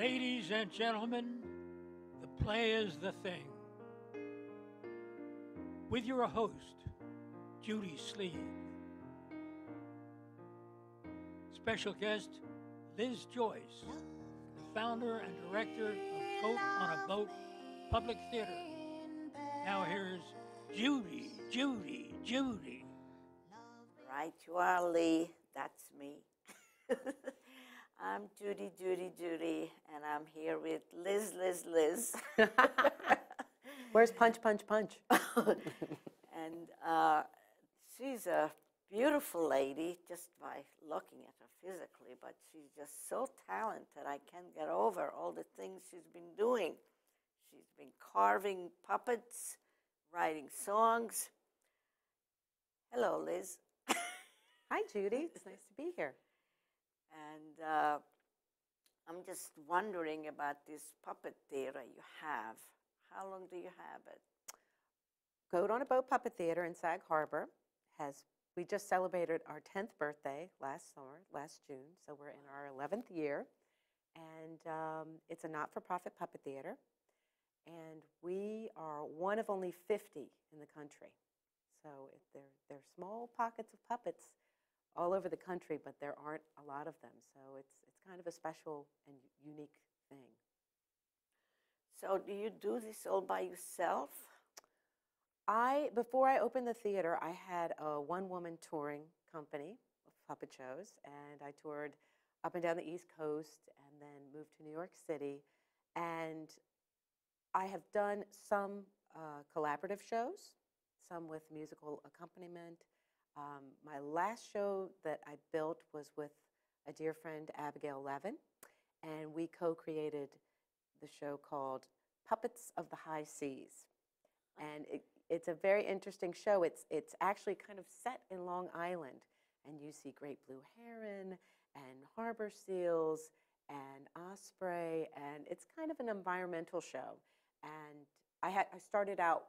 Ladies and gentlemen, the play is the thing. With your host, Judy Sleed. Special guest, Liz Joyce, the founder and director of Goat on a Boat Public Theater. Now here's Judy. Right you are, Lee. That's me. I'm Judy, and I'm here with Liz. Where's Punch? And she's a beautiful lady just by looking at her physically, but she's just so talented. I can't get over all the things she's been doing. She's been carving puppets, writing songs. Hello, Liz. Hi, Judy. It's nice to be here. And I'm just wondering about this puppet theater you have. How long do you have it? Goat on a Boat Puppet Theater in Sag Harbor we just celebrated our 10th birthday last June, so we're in our 11th year. And it's a not-for-profit puppet theater. And we are one of only 50 in the country. So they're small pockets of puppets all over the country, but there aren't a lot of them. So it's kind of a special and unique thing. So do you do this all by yourself? Before I opened the theater, I had a one-woman touring company of puppet shows, and I toured up and down the East Coast and then moved to New York City. And I have done some collaborative shows, some with musical accompaniment. My last show that I built was with a dear friend, Abigail Levin, and we co-created the show called Puppets of the High Seas. And it's a very interesting show. It's actually kind of set in Long Island, and you see great blue heron and harbor seals and osprey, and it's kind of an environmental show. And I started out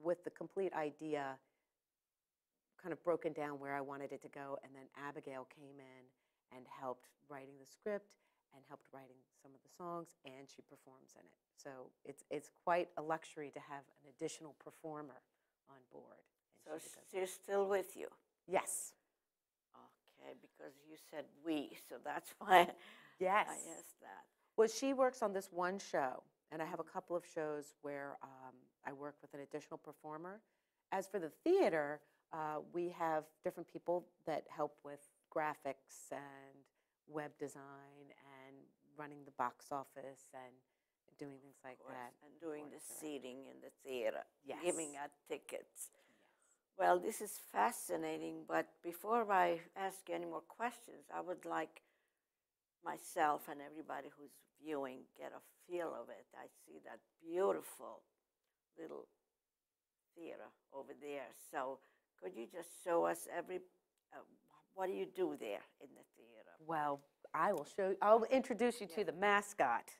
with the complete idea, kind of broken down where I wanted it to go, and then Abigail came in and helped writing the script and helped writing some of the songs, and she performs in it. So it's quite a luxury to have an additional performer on board. So she's still with you? Yes. Okay, because you said we, so that's why yes. I asked that. Well, she works on this one show, and I have a couple of shows where I work with an additional performer. As for the theater, we have different people that help with graphics and web design and running the box office and doing things like that. And doing the seating in the theater, yes. Giving out tickets. Yes. Well, this is fascinating, but before I ask any more questions, I would like myself and everybody who's viewing get a feel of it. I see that beautiful little theater over there. So could you just show us what do you do there in the theater? Well, I'll introduce you to the mascot.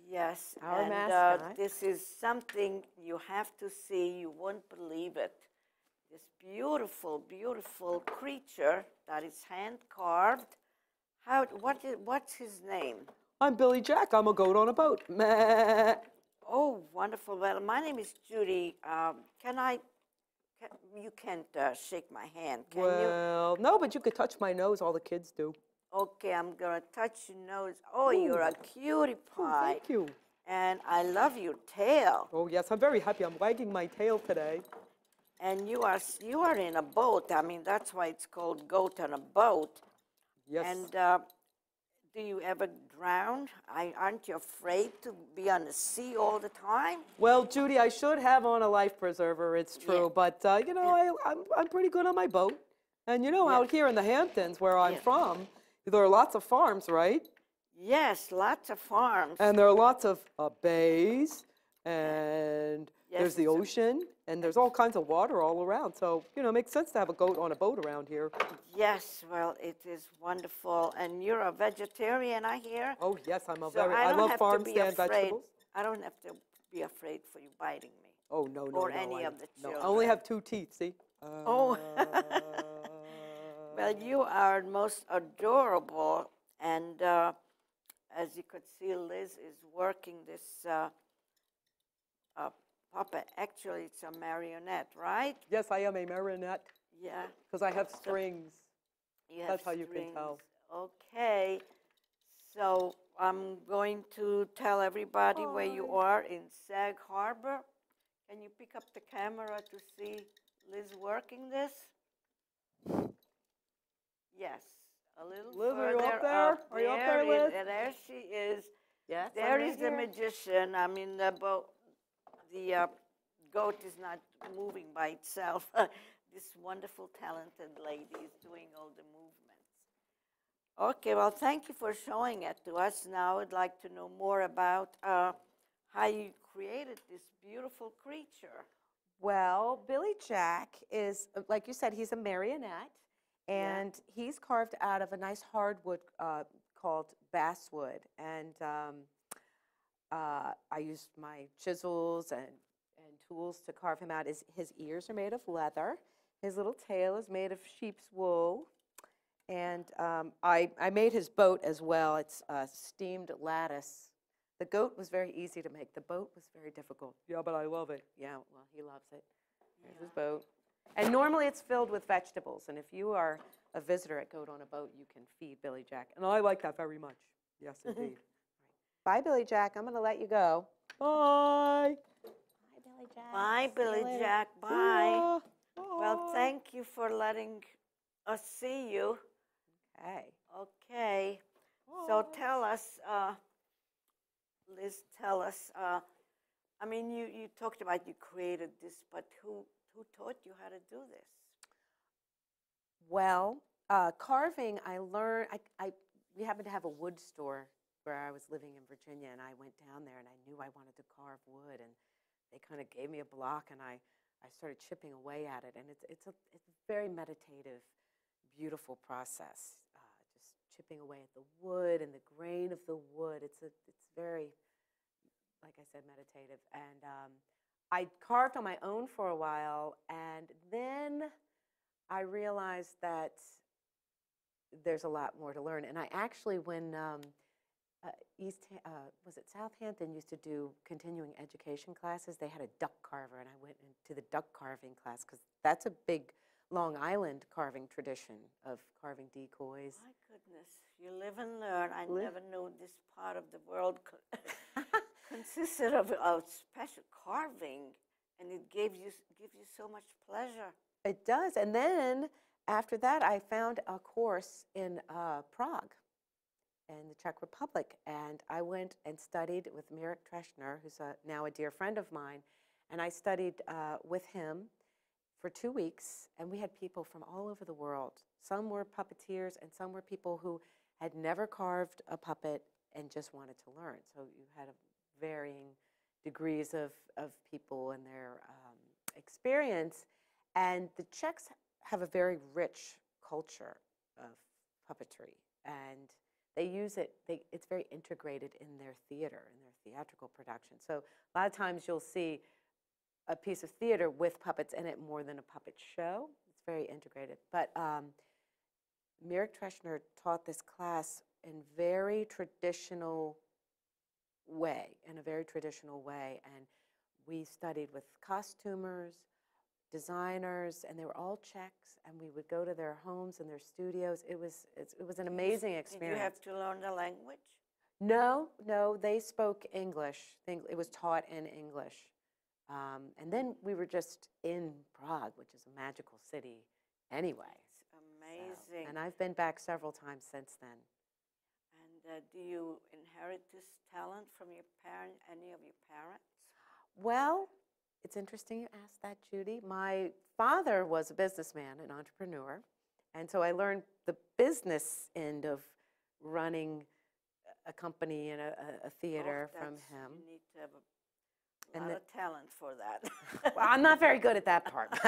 Yes, Our mascot. This is something you have to see. You won't believe it. This beautiful, beautiful creature that is hand-carved. What's his name? I'm Billy Jack. I'm a goat on a boat. Meh. Oh, wonderful. Well, my name is Judy. You can't shake my hand, can you? Well, no, but you could touch my nose. All the kids do. Okay, I'm going to touch your nose. Oh, ooh. You're a cutie pie. Oh, thank you. And I love your tail. Oh, yes, I'm very happy. I'm wagging my tail today. And you are in a boat. I mean, that's why it's called Goat on a Boat. Yes. And do you ever drown? Aren't you afraid to be on the sea all the time? Well, Judy, I should have on a life preserver, it's true. Yeah. But, you know, I'm pretty good on my boat. And, you know, out here in the Hamptons, where I'm from, there are lots of farms, right? Yes, lots of farms. And there are lots of bays, and there's the ocean, and there's all kinds of water all around. So, you know, it makes sense to have a goat on a boat around here. Yes, well, it is wonderful. And you're a vegetarian, I hear? Oh, yes, I love farm-stand vegetables. I don't have to be afraid for you biting me. Oh, no. Or any of the children. I only have 2 teeth, see? Oh. Well, you are most adorable, and as you could see, Liz is working this puppet. Actually, it's a marionette, right? Yes, I am a marionette Yeah. because I have strings. You have That's how you can tell. strings. Okay. So I'm going to tell everybody where you are in Sag Harbor. Can you pick up the camera to see Liz working this? Yes. A little Liz, further are you up there? Are you up there, Liz? There she is. Yes, There I'm right is the here. magician. I mean, the goat is not moving by itself. This wonderful, talented lady is doing all the movements. Okay, well, thank you for showing it to us. Now I'd like to know more about how you created this beautiful creature. Well, Billy Jack is, like you said, he's a marionette, and he's carved out of a nice hardwood called basswood. And I used my chisels and tools to carve him out. His ears are made of leather. His little tail is made of sheep's wool. And I made his boat as well. It's steamed lattice. The goat was very easy to make. The boat was very difficult. Yeah, but I love it. Yeah, well, he loves it. There's his boat. And normally it's filled with vegetables. And if you are a visitor at Goat on a Boat, you can feed Billy Jack. And I like that very much. Yes, indeed. Bye, Billy Jack. I'm going to let you go. Bye. Bye, Billy Jack. Bye, See you Billy later. Jack. See Bye. ya. Well, Bye. thank you for letting us see you. Okay. Okay. So tell us, Liz, tell us, I mean, you talked about you created this, but who taught you how to do this? Well, carving, I learned, we happened to have a wood store where I was living in Virginia, and I went down there, and I knew I wanted to carve wood, and they kind of gave me a block, and I started chipping away at it, and it's a very meditative, beautiful process. Just chipping away at the wood and the grain of the wood. It's very, like I said, meditative. And I carved on my own for a while, and then I realized that there's a lot more to learn. And I actually, when was it Southampton used to do continuing education classes, they had a duck carver, and I went into the duck carving class because that's a big Long Island carving tradition of carving decoys. My goodness, you live and learn. I never knew this part of the world consisted of special carving, and it gives you so much pleasure. It does. And then after that, I found a course in Prague, in the Czech Republic, and I went and studied with Mirek Treshner, who's now a dear friend of mine, and I studied with him for 2 weeks, and we had people from all over the world. Some were puppeteers, and some were people who had never carved a puppet and just wanted to learn. So you had varying degrees of people and their experience. And the Czechs have a very rich culture of puppetry, and they use it, it's very integrated in their theater, in their theatrical production. So a lot of times you'll see a piece of theater with puppets in it more than a puppet show. It's very integrated. But Mirek Treshner taught this class in a very traditional way, and we studied with costumers, designers, and they were all Czechs, and we would go to their homes and their studios. It was an amazing experience. Did you have to learn the language? No, they spoke English. It was taught in English. And then we were just in Prague, which is a magical city anyway. It's amazing. So, and I've been back several times since then. And do you inherit this talent from any of your parents? Well, it's interesting you asked that, Judy. My father was a businessman, an entrepreneur, and so I learned the business end of running a company and a theater from him. You need to have a lot of talent for that. Well, I'm not very good at that part.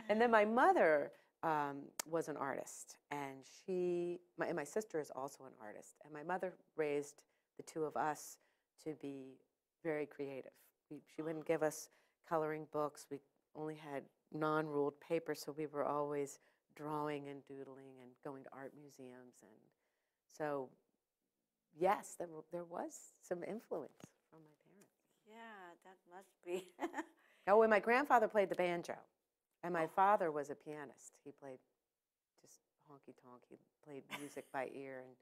And then my mother was an artist, and my sister is also an artist, and my mother raised the two of us to be very creative. She wouldn't give us coloring books. We only had non-ruled paper, so we were always drawing and doodling and going to art museums. And so yes, there was some influence from my parents. Yeah, that must be. Oh, and my grandfather played the banjo, and my father was a pianist. He played just honky-tonk. He played music by ear, and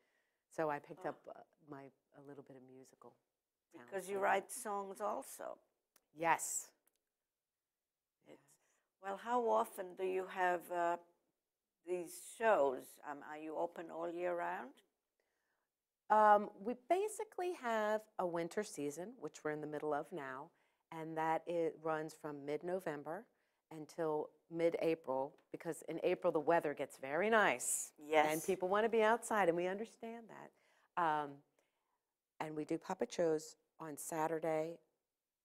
so I picked up a little bit of musical talent. Because you write songs also. Yes. Well, how often do you have these shows? Are you open all year round? We basically have a winter season, which we're in the middle of now, and that it runs from mid-November until mid-April, because in April the weather gets very nice. Yes. And people want to be outside, and we understand that. And we do puppet shows on Saturday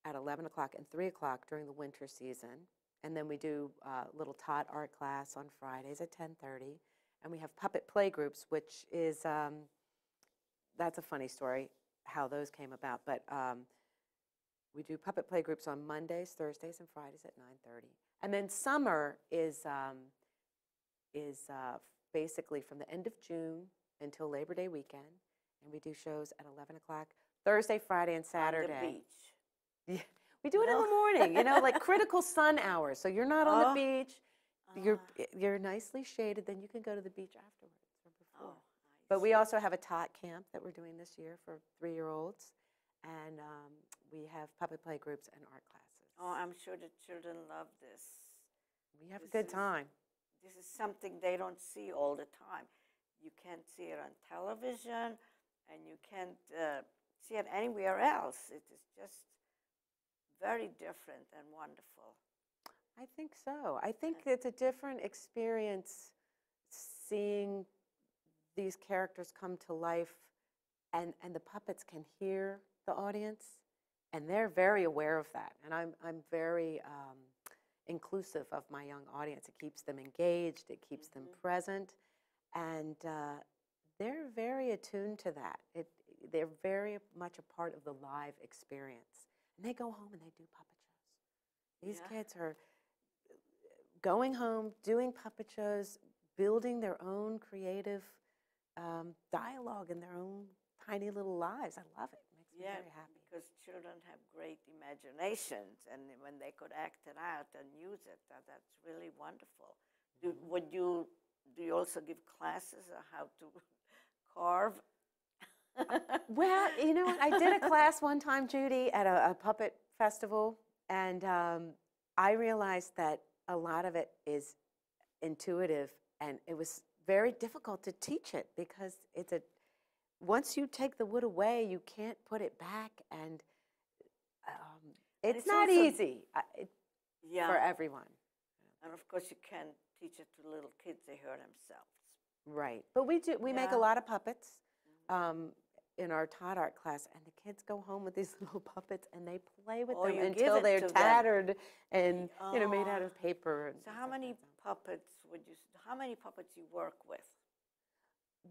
at 11 o'clock and 3 o'clock during the winter season. And then we do a little Tot art class on Fridays at 10:30. And we have puppet play groups, which is, that's a funny story, how those came about. But we do puppet play groups on Mondays, Thursdays, and Fridays at 9:30. And then summer is basically from the end of June until Labor Day weekend. And we do shows at 11 o'clock, Thursday, Friday, and Saturday. On the beach. Yeah. We do it in the morning, like critical sun hours. So you're not on the beach. You're nicely shaded. Then you can go to the beach afterwards or before. But we also have a tot camp that we're doing this year for 3-year-olds. And we have puppet play groups and art classes. Oh, I'm sure the children love this. We have a good time. This is something they don't see all the time. You can't see it on television, and you can't see it anywhere else. It is just very different and wonderful. I think so. I think it's a different experience seeing these characters come to life, and the puppets can hear the audience, and they're very aware of that. And I'm very inclusive of my young audience. It keeps them engaged. It keeps them present, and they're very attuned to that. They're very much a part of the live experience. And they go home and they do puppet shows. These kids are going home, doing puppet shows, building their own creative dialogue in their own tiny little lives. I love it. It makes me very happy. Because children have great imaginations, and when they could act it out and use it, that's really wonderful. Do you also give classes on how to carve? Well, you know what? I did a class one time, Judy, at a puppet festival, and I realized that a lot of it is intuitive, and it was very difficult to teach it because once you take the wood away, you can't put it back, and it's not easy for everyone. And of course, you can't teach it to little kids; they hurt themselves. Right, but we make a lot of puppets. In our Tot art class, and the kids go home with these little puppets, and they play with them until they're tattered and made out of paper. So how many puppets you work with?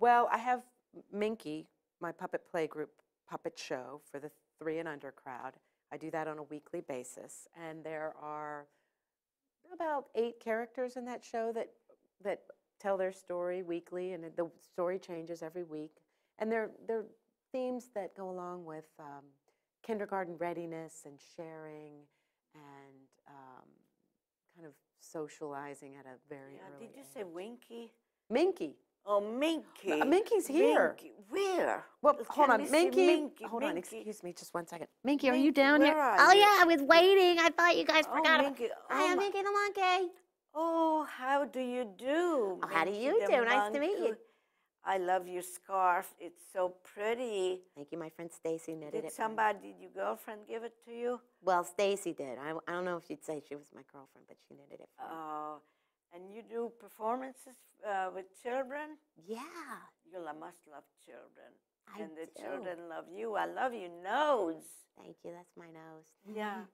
Well, I have Minky, my puppet play group puppet show for the 3 and under crowd. I do that on a weekly basis, and there are about 8 characters in that show that tell their story weekly, and the story changes every week. And they're themes that go along with kindergarten readiness and sharing and kind of socializing at a very early age. Did you say Winky? Minky. Oh, Minky. Minky's here. Minky. Where? Well, hold on. Minky. Hold on. Excuse me just one second. Minky, are you down here? Oh, yeah, I was waiting. I thought you guys forgot. Minky. Hi, I'm Minky the monkey. Oh, how do you do? Oh, how do you do? Nice to meet you. I love your scarf. It's so pretty. Thank you. My friend Stacy knitted it. Did your girlfriend give it to you? Well, Stacy did. I don't know if she'd say she was my girlfriend, but she knitted it for me. Oh, and you do performances with children? Yeah. You must love children. I the do. children love you. I love your nose. Thank you. That's my nose. Yeah.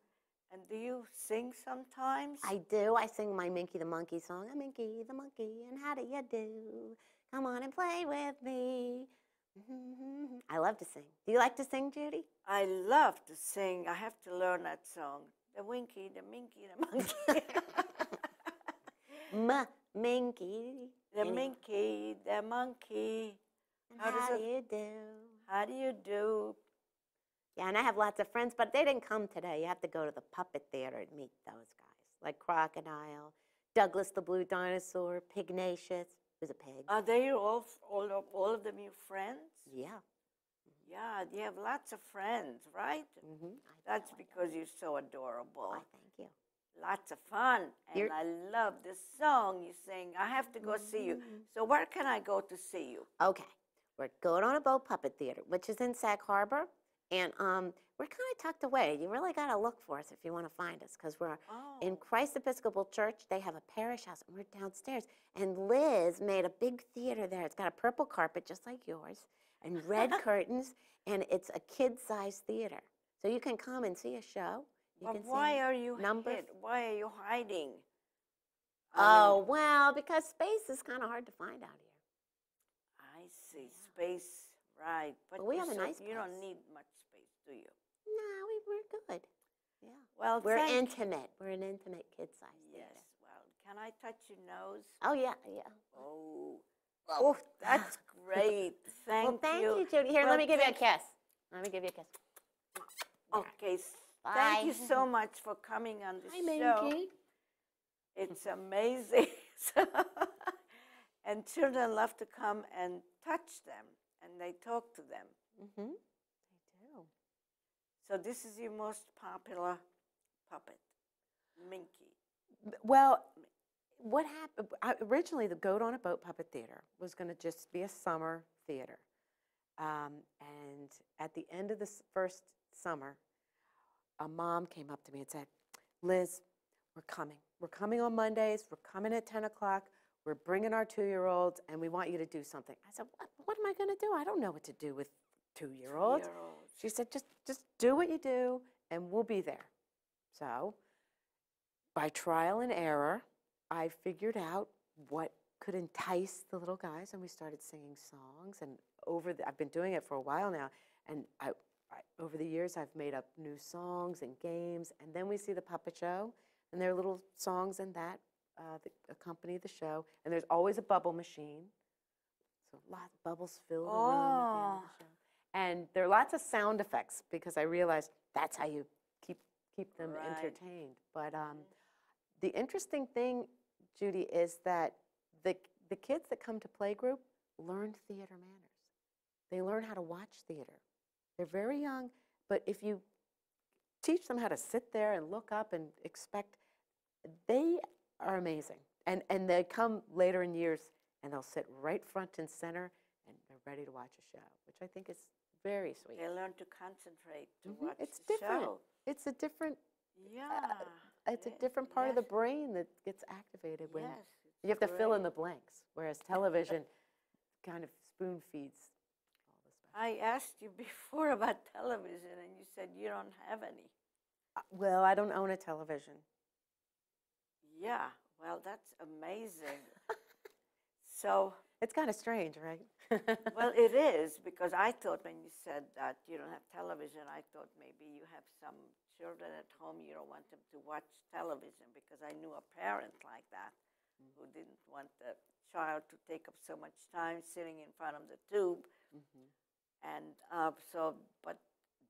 And do you sing sometimes? I do. I sing my Minky the Monkey song. I'm Minky the Monkey, and how do you do? Come on and play with me. I love to sing. Do you like to sing, Judy? I love to sing. I have to learn that song. The Winky, the Minky, the Monkey. Minky. The Minky, the Monkey. And how do you do? How do you do? Yeah, and I have lots of friends, but they didn't come today. You have to go to the Puppet Theater and meet those guys, like Crocodile, Douglas the Blue Dinosaur, Pignacious, who's a pig. Are they all of them your friends? Yeah. Yeah, you have lots of friends, right? Mm-hmm. That's because you're so adorable. Why, thank you. Lots of fun. And You're- I love the song you sing. I have to go see you. So where can I go to see you? Okay, we're going on a boat Puppet Theater, which is in Sag Harbor, and we're kind of tucked away. You really got to look for us if you want to find us, because we're in Christ Episcopal Church. They have a parish house, and we're downstairs. And Liz made a big theater there. It's got a purple carpet, just like yours, and red curtains, and it's a kid-sized theater. So you can come and see a show. You But can why see are you numbers. Why are you hiding? Oh, well, because space is kind of hard to find out here. I see. Space, right. But we have a nice You don't place. need much space, do you? No, we're good. Yeah. Well, We're thank intimate. We're an intimate kid-sized Yes. theater. Well, can I touch your nose? Oh, yeah, yeah. Oh, that's great. Well, thank you. you, Judy. Here, Well, let me give you a thank- kiss. Let me give you a kiss. Okay. Bye. Thank you so much for coming on the Hi, show. Minky. It's amazing. And children love to come and touch them, and they talk to them. Mm-hmm. They do. So this is your most popular puppet, Minky. Well, what happened? Originally, the Goat on a Boat Puppet Theater was going to just be a summer theater. And at the end of the first summer, a mom came up to me and said, Liz, we're coming. We're coming on Mondays. We're coming at 10 o'clock. We're bringing our 2-year-olds, and we want you to do something. I said, what am I going to do? I don't know what to do with 2-year-olds. She said, just do what you do, and we'll be there. So by trial and error, I figured out what could entice the little guys, and we started singing songs. And I've been doing it for a while now, and over the years, I've made up new songs and games, and then we see the puppet show, and there are little songs in that that accompany the show, and there's always a bubble machine, so lots of bubbles fill the room at the end of the show. And there are lots of sound effects because I realized that's how you keep them entertained. But the interesting thing, Judy, is that the kids that come to playgroup learn theater manners. They learn how to watch theater. They're very young, but if you teach them how to sit there and look up and expect, they are amazing. And they come later in years and they'll sit right front and center and they're ready to watch a show, which I think is very sweet. They learn to concentrate to watch It's the different. show. It's a different. Yeah. It's a different part of the brain that gets activated when Yes, you have to fill in great. the blanks, whereas television kind of spoon feeds all the special. I asked you before about television, and you said you don't have any. Well, I don't own a television. Yeah, well, that's amazing. So, It's kind of strange, right? well, it is, because I thought when you said that you don't have television, I thought maybe you have some children at home, you don't want them to watch television, because I knew a parent like that who didn't want the child to take up so much time sitting in front of the tube. And but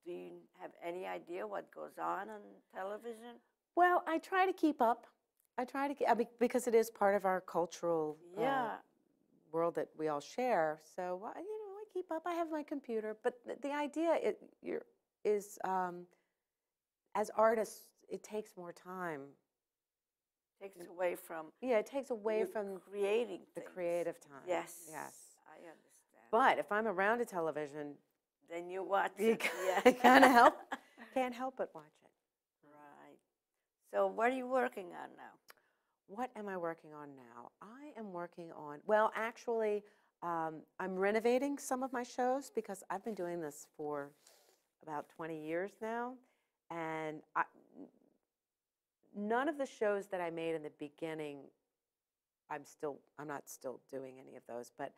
do you have any idea what goes on television? Well, I try to keep up. Because it is part of our cultural world that we all share. So, I keep up. I have my computer. But the idea is, as artists, it takes more time. Takes away from It takes away from creating the things. creative time. Yes. Yes. I understand. But if I'm around a television, Then you watch you it. can't help but watch it. Right. So what are you working on now? What am I working on now? I am working on, well, actually, I'm renovating some of my shows because I've been doing this for about 20 years now. And none of the shows that I made in the beginning, I'm not still doing any of those, but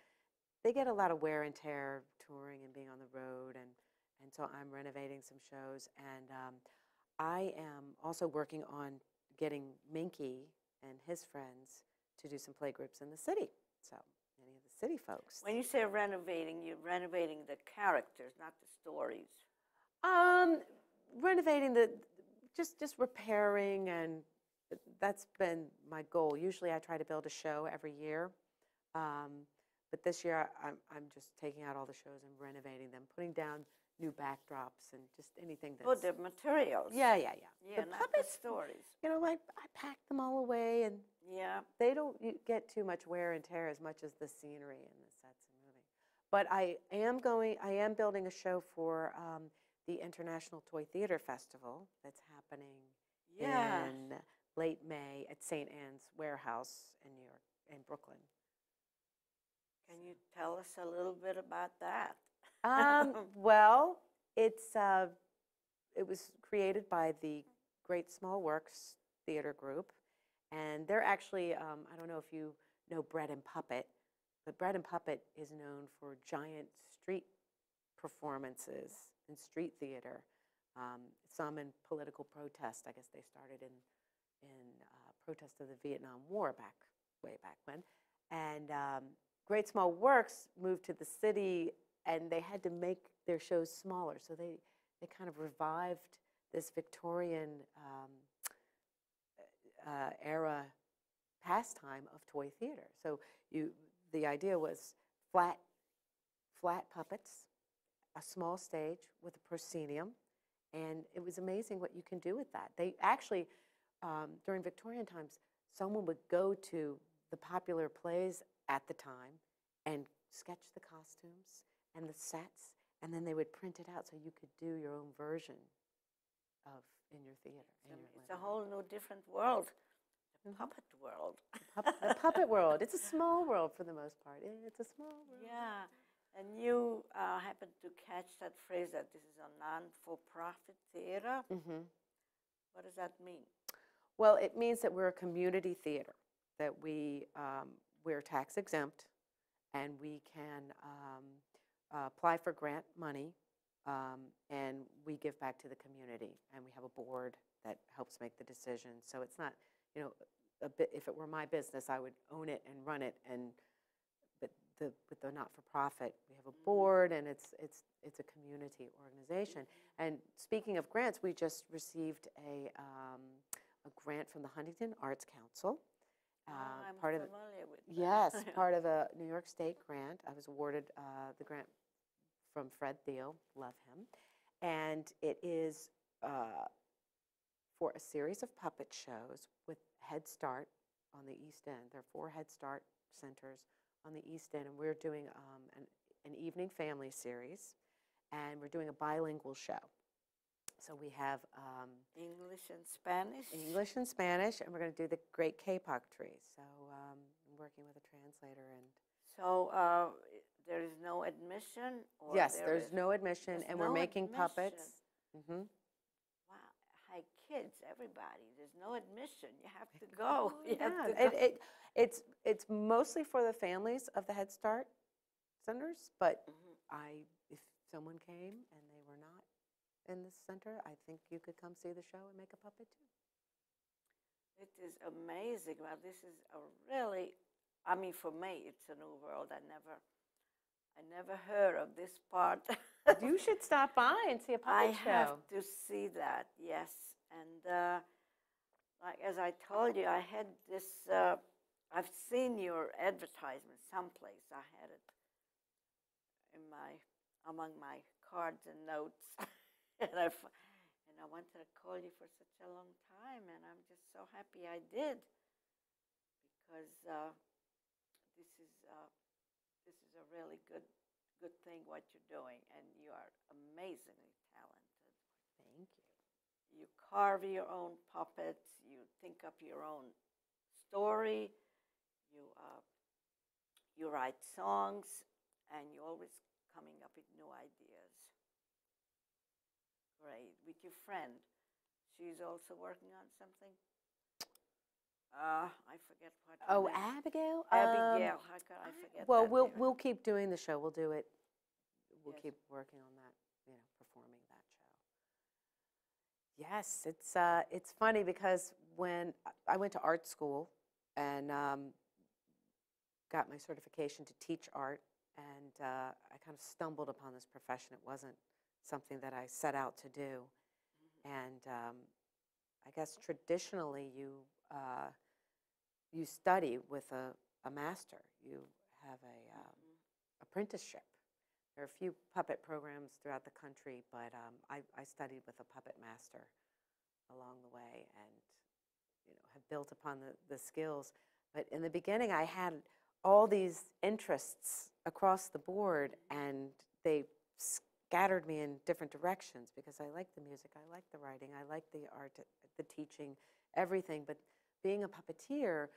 they get a lot of wear and tear touring and being on the road. And so I'm renovating some shows. And I am also working on getting Minky and his friends to do some playgroups in the city. So many of the city folks. When you say renovating, you're renovating the characters, not the stories. Renovating just repairing, and that's been my goal. Usually I try to build a show every year. But this year I'm just taking out all the shows and renovating them, putting down new backdrops and just anything that's... Oh, the materials. Yeah. Yeah, The not puppets, the stories. I pack them all away, and Yeah. they don't get too much wear and tear as much as the scenery and the sets and moving. But I am building a show for the International Toy Theater Festival that's happening in late May at St. Anne's Warehouse in New York, in Brooklyn. Can you tell us a little bit about that? Well, it was created by the Great Small Works Theater Group, and they're actually, I don't know if you know Bread and Puppet, but Bread and Puppet is known for giant street performances in street theater, some in political protest. I guess they started in protest of the Vietnam War way back when, and Great Small Works moved to the city, and they had to make their shows smaller. So they kind of revived this Victorian era pastime of toy theater. So the idea was flat puppets, a small stage with a proscenium, and it was amazing what you can do with that. They actually, during Victorian times, someone would go to the popular plays at the time and sketch the costumes and the sets, and then they would print it out so you could do your own version in your theater. It's a whole new different world, the puppet world. The puppet world. It's a small world for the most part. It's a small world. Yeah, and you happen to catch that phrase that this is a non-for-profit theater. Mm-hmm. What does that mean? Well, it means that we're a community theater, that we're tax exempt, and we can apply for grant money, and we give back to the community, and we have a board that helps make the decisions. So it's not, if it were my business, I would own it and run it, but with the not-for-profit, we have a board, and it's a community organization. And speaking of grants, we just received a grant from the Huntington Arts Council. I'm part familiar with that. Yes, part of a New York State grant. I was awarded the grant from Fred Thiel, love him. And it is for a series of puppet shows with Head Start on the East End. There are 4 Head Start centers on the East End, and we're doing an evening family series, and we're doing a bilingual show. So we have English and Spanish? English and Spanish, and we're going to do the Great Puppetry. So I'm working with a translator. So there is no admission? Or yes, there's no admission, and we're making puppets. Wow. Hi, kids, everybody. There's no admission. You have to go. You have to go. It's mostly for the families of the Head Start centers, but if someone came and they were not in the center, I think you could come see the show and make a puppet too. It is amazing. Well, this is a really, I mean, for me, it's a new world. I never heard of this part. You should stop by and see a puppet show. I have to see that, yes. And like as I told you, I had this, I've seen your advertisement someplace. I had it among my cards and notes. And I wanted to call you for such a long time, and I'm just so happy I did, because this is a really good thing what you're doing, and you are amazingly talented. Thank you. You carve your own puppets. You think up your own story. You write songs, and you're always coming up with new ideas. Great. With your friend, she's also working on something. I forget what. Oh, Abigail. Abigail. How could I forget? Well, that we'll keep doing the show. We'll do it. We'll keep working on that. Performing that show. Yes, it's funny because when I went to art school and got my certification to teach art, and I kind of stumbled upon this profession. It wasn't something that I set out to do. And I guess traditionally you study with a master. You have a apprenticeship. There are a few puppet programs throughout the country, but I studied with a puppet master along the way, and have built upon the skills. But in the beginning, I had all these interests across the board, and they scattered me in different directions because I like the music, I like the writing, I like the art, the teaching, everything. But being a puppeteer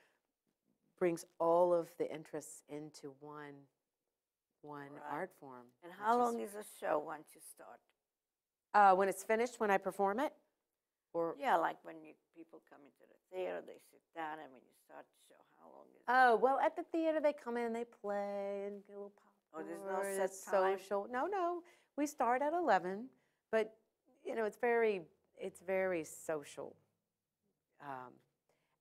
brings all of the interests into one art form. And how long is a show once you start? When it's finished, when I perform it? Or yeah, like when people come into the theater, they sit down, and when you start the show, how long is it? Oh, well, at the theater, they come in, they play, and get a little popcorn. Oh, there's no set time? Social. No. We start at 11, but, it's very social.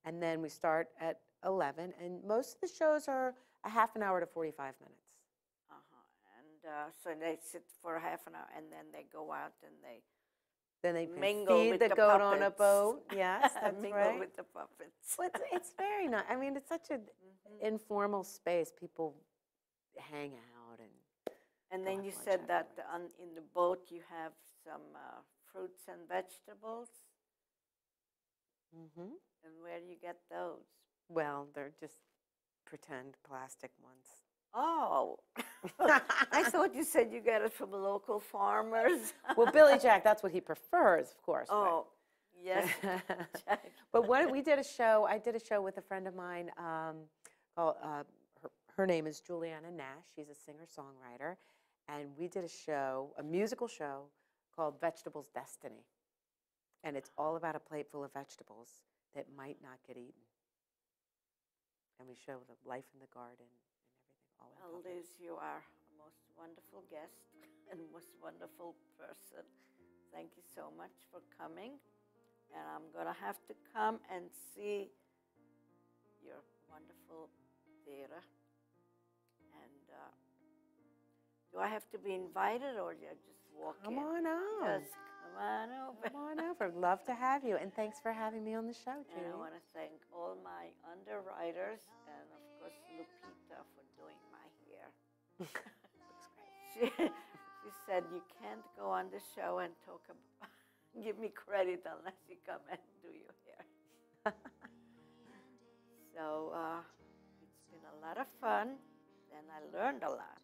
And then we start at 11, and most of the shows are a half an hour to 45 minutes. And so they sit for a half an hour, and then they go out and they mingle feed with the the goat on a puppets. boat. Yes, that's mingle right. with the puppets. Well, it's very nice. I mean, it's such an informal space. People hang out And go then have you lunch said that afterwards. in the boat you have some fruits and vegetables. Mm-hmm. And where do you get those? Well, they're just pretend plastic ones. Oh, I thought you said you get it from local farmers. Well, Billy Jack, that's what he prefers, of course. Oh, yes. But when we did a show, I did a show with a friend of mine called, her name is Juliana Nash. She's a singer-songwriter. And we did a musical show called Vegetables Destiny. And it's all about a plate full of vegetables that might not get eaten. And we show the life in the garden and everything. All Well, Liz, you are a most wonderful guest and most wonderful person. Thank you so much for coming. And I'm going to have to come and see your wonderful theater. And do I have to be invited, or do I just walk in? Come on out. Just come on over. Come on over. Love to have you. And thanks for having me on the show, Judy. And I want to thank all my underwriters and, of course, Lupita for doing my hair. She said, you can't go on the show and talk about, give me credit unless you come and do your hair. So it's been a lot of fun, and I learned a lot.